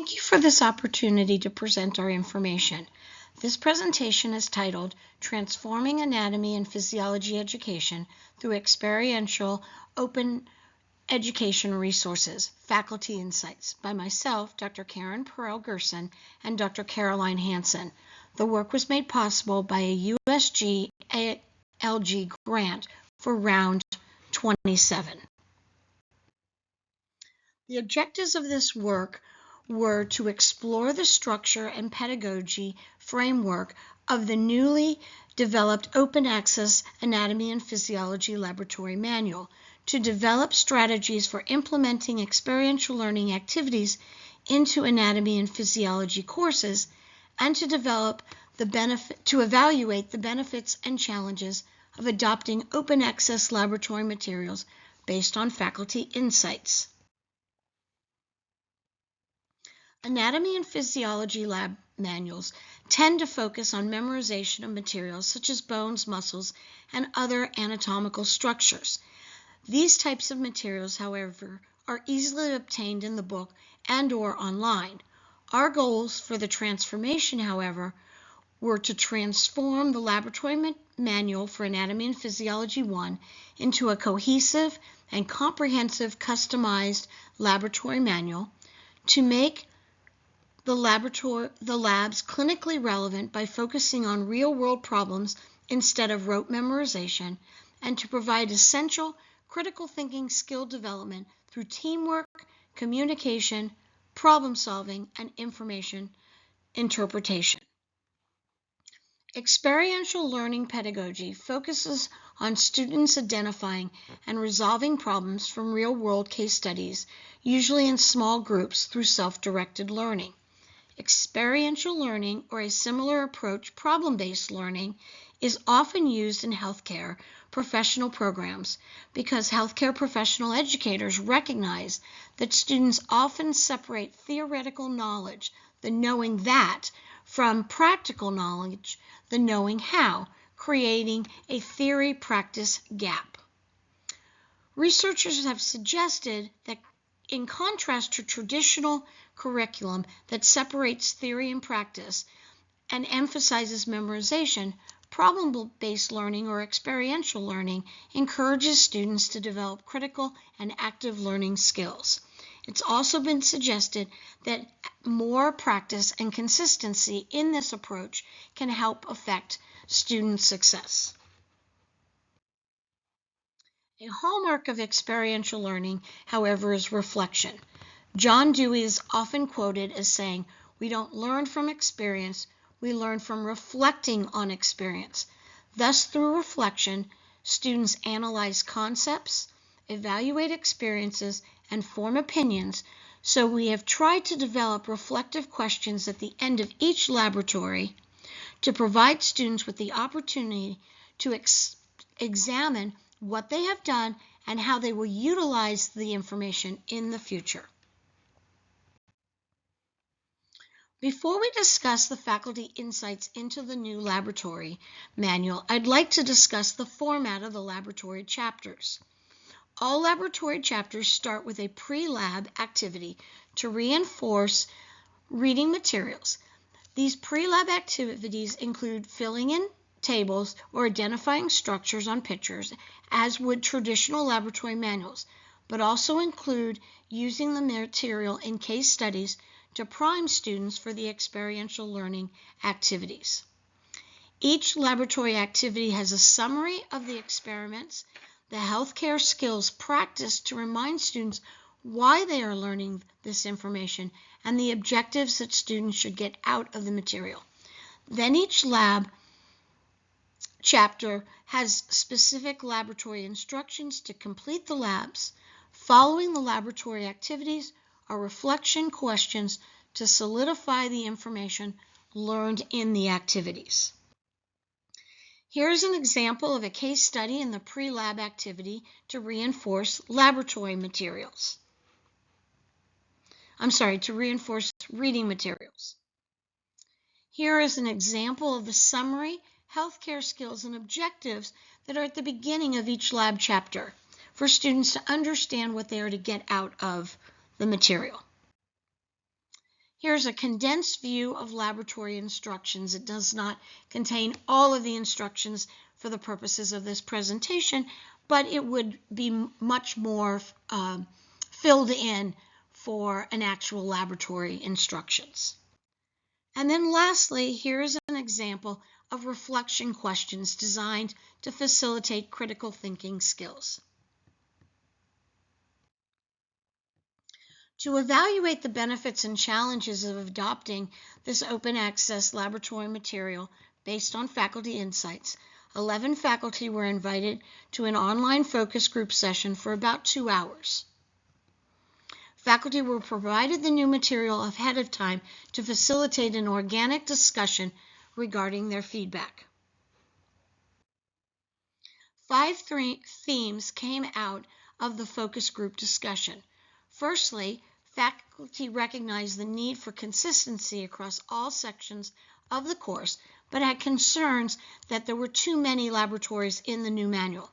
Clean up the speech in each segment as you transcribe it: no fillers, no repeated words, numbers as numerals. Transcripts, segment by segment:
Thank you for this opportunity to present our information. This presentation is titled Transforming Anatomy and Physiology Education Through Experiential Open Education Resources, Faculty Insights by myself, Dr. Karen Perell-Gerson, and Dr. Caroline Hanson. The work was made possible by a USG ALG grant for round 27. The objectives of this work were to explore the structure and pedagogy framework of the newly developed Open Access Anatomy and Physiology Laboratory Manual, to develop strategies for implementing experiential learning activities into anatomy and physiology courses, and to evaluate the benefits and challenges of adopting open access laboratory materials based on faculty insights. Anatomy and physiology lab manuals tend to focus on memorization of materials such as bones, muscles, and other anatomical structures. These types of materials, however, are easily obtained in the book and/or online. Our goals for the transformation, however, were to transform the laboratory manual for Anatomy and Physiology 1 into a cohesive and comprehensive customized laboratory manual, to make the labs clinically relevant by focusing on real-world problems instead of rote memorization, and to provide essential critical thinking skill development through teamwork, communication, problem-solving, and information interpretation. Experiential learning pedagogy focuses on students identifying and resolving problems from real-world case studies, usually in small groups through self-directed learning. Experiential learning, or a similar approach, problem-based learning, is often used in healthcare professional programs because healthcare professional educators recognize that students often separate theoretical knowledge, the knowing that, from practical knowledge, the knowing how, creating a theory-practice gap. Researchers have suggested that, in contrast to traditional curriculum that separates theory and practice and emphasizes memorization, problem-based learning or experiential learning encourages students to develop critical and active learning skills. It's also been suggested that more practice and consistency in this approach can help affect student success. A hallmark of experiential learning, however, is reflection. John Dewey is often quoted as saying, "We don't learn from experience, we learn from reflecting on experience." Thus, through reflection, students analyze concepts, evaluate experiences, and form opinions. So we have tried to develop reflective questions at the end of each laboratory to provide students with the opportunity to examine what they have done and how they will utilize the information in the future. Before we discuss the faculty insights into the new laboratory manual, I'd like to discuss the format of the laboratory chapters. All laboratory chapters start with a pre-lab activity to reinforce reading materials. These pre-lab activities include filling in tables or identifying structures on pictures, as would traditional laboratory manuals, but also include using the material in case studies to prime students for the experiential learning activities. Each laboratory activity has a summary of the experiments, the healthcare skills practiced to remind students why they are learning this information, and the objectives that students should get out of the material. Then each lab chapter has specific laboratory instructions to complete the labs. Following the laboratory activities are reflection questions to solidify the information learned in the activities. Here's an example of a case study in the pre-lab activity to reinforce laboratory materials. To reinforce reading materials. Here is an example of the summary, healthcare skills, and objectives that are at the beginning of each lab chapter for students to understand what they are to get out of the material. Here's a condensed view of laboratory instructions. It does not contain all of the instructions for the purposes of this presentation, but it would be much more filled in for an actual laboratory instructions. And then lastly, here is an example of reflection questions designed to facilitate critical thinking skills. To evaluate the benefits and challenges of adopting this open access laboratory material based on faculty insights, 11 faculty were invited to an online focus group session for about 2 hours. Faculty were provided the new material ahead of time to facilitate an organic discussion regarding their feedback. 5 themes came out of the focus group discussion. Firstly, faculty recognized the need for consistency across all sections of the course, but had concerns that there were too many laboratories in the new manual.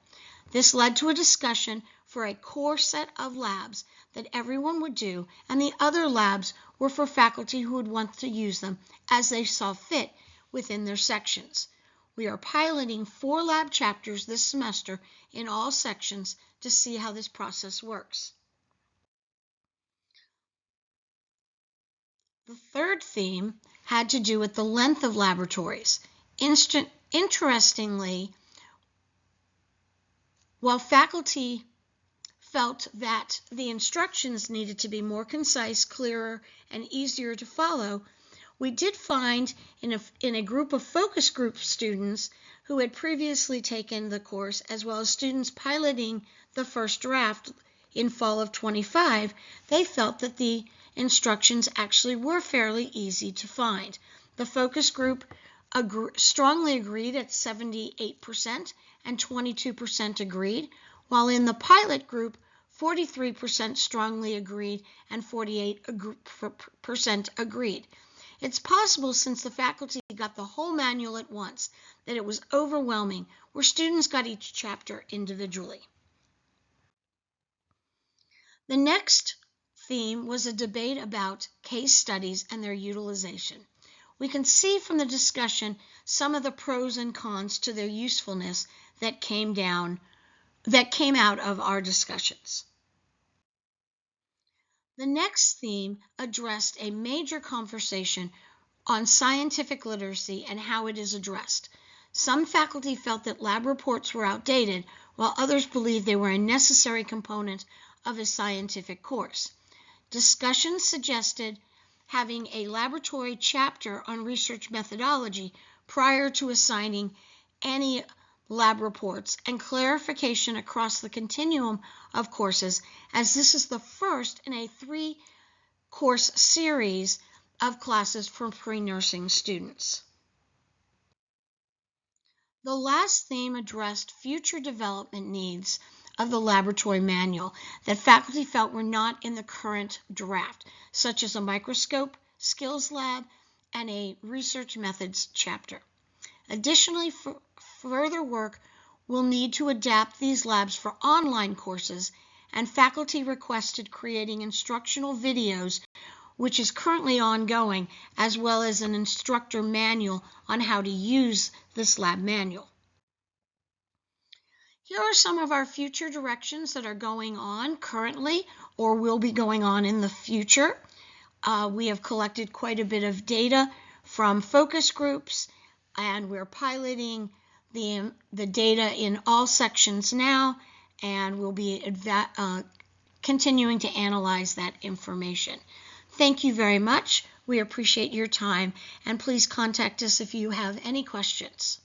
This led to a discussion for a core set of labs that everyone would do, and the other labs were for faculty who would want to use them as they saw fit within their sections. We are piloting 4 lab chapters this semester in all sections to see how this process works. The third theme had to do with the length of laboratories. Interestingly, while faculty felt that the instructions needed to be more concise, clearer, and easier to follow, we did find in a group of focus group students who had previously taken the course, as well as students piloting the first draft in fall of 25, they felt that the instructions actually were fairly easy to find. The focus group strongly agreed at 78% and 22% agreed, while in the pilot group, 43% strongly agreed and 48% agreed. It's possible, since the faculty got the whole manual at once, that it was overwhelming, where students got each chapter individually. The next theme was a debate about case studies and their utilization. We can see from the discussion some of the pros and cons to their usefulness that came out of our discussions. The next theme addressed a major conversation on scientific literacy and how it is addressed. Some faculty felt that lab reports were outdated, while others believed they were a necessary component of a scientific course. Discussions suggested having a laboratory chapter on research methodology prior to assigning any lab reports, and clarification across the continuum of courses, as this is the first in a 3-course series of classes for pre-nursing students. The last theme addressed future development needs of the laboratory manual that faculty felt were not in the current draft, such as a microscope, skills lab, and a research methods chapter. Additionally, further work will need to adapt these labs for online courses, and faculty requested creating instructional videos, which is currently ongoing, as well as an instructor manual on how to use this lab manual. Here are some of our future directions that are going on currently or will be going on in the future. We have collected quite a bit of data from focus groups, and we're piloting the data in all sections now, and we'll be continuing to analyze that information. Thank you very much. We appreciate your time, and please contact us if you have any questions.